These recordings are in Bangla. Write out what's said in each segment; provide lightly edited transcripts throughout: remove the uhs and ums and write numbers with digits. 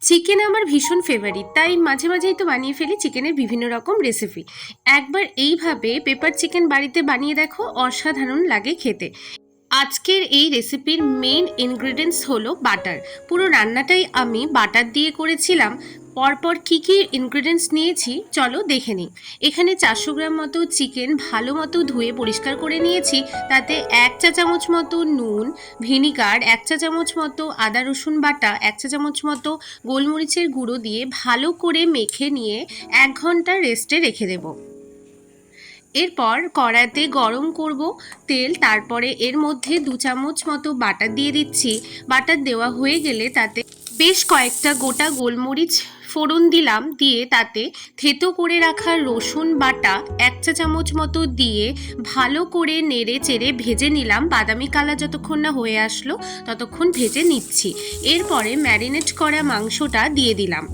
চিকেন আমার ভীষণ ফেভারিট, তাই মাঝে মাঝেই তো বানিয়ে ফেলি চিকেনের বিভিন্ন রকম রেসিপি। একবার এইভাবে পেপার চিকেন বাড়িতে বানিয়ে দেখো, অসাধারণ লাগে খেতে। আজকের এই রেসিপির মেইন ইনগ্রেডিয়েন্টস হলো বাটার। পুরো রান্নাটাই আমি বাটার দিয়ে করেছিলাম। পরপর কী কী ইনগ্রেডিয়েন্টস নিয়েছি চলো দেখে নিই। এখানে 400 গ্রাম মতো চিকেন ভালো মতো ধুয়ে পরিষ্কার করে নিয়েছি। তাতে 1 চা চামচ মতো নুন, ভিনিগার, 1 চা চামচ মতো আদা রসুন বাটা, 1 চা চামচ মতো গোলমরিচের গুঁড়ো দিয়ে ভালো করে মেখে নিয়ে 1 ঘন্টা রেস্টে রেখে দেবো। এরপর কড়াইতে গরম করব তেল, তারপরে এর মধ্যে 2 চামচ মতো বাটার দিয়ে দিচ্ছি। বাটার দেওয়া হয়ে গেলে তাতে বেশ কয়েকটা গোটা গোলমরিচ ফোড়ন দিলাম, দিয়ে তাতে থেতো করে রাখা রসুন বাটা 1 চা চামচ মতো দিয়ে ভালো করে নেড়ে চেড়ে ভেজে নিলাম। বাদামি কালার যতক্ষণ না হয়ে আসলো ততক্ষণ ভেজে নিচ্ছি। এরপরে ম্যারিনেট করা মাংসটা দিয়ে দিলাম।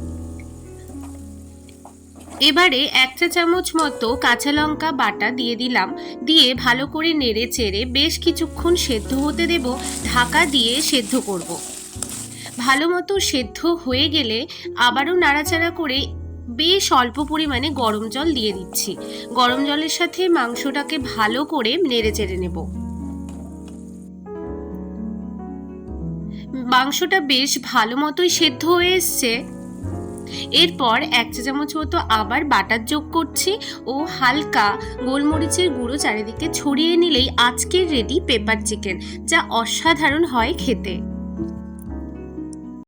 এবারে 1 চা চামচ মতো কাঁচা লঙ্কা বাটা দিয়ে দিলাম, দিয়ে ভালো করে নেড়ে চেড়ে বেশ কিছুক্ষণ সেদ্ধ হতে দেব। ঢাকা দিয়ে সেদ্ধ করব। ভালো মতো সেদ্ধ হয়ে গেলে আবারও নাড়াচাড়া করে বেশ অল্প পরিমাণে গরম জল দিয়ে দিচ্ছি। গরম জলের সাথে মাংসটাকে ভালো করে নেড়ে চেড়ে নেব। মাংসটা বেশ ভালো মতোই সেদ্ধ হয়ে এসছে। এরপর 1 চা চামচ মতো আবার বাটার যোগ করছি ও হালকা গোলমরিচের গুঁড়ো চারিদিকে ছড়িয়ে নিলেই আজকের রেডি পেপার চিকেন, যা অসাধারণ হয় খেতে।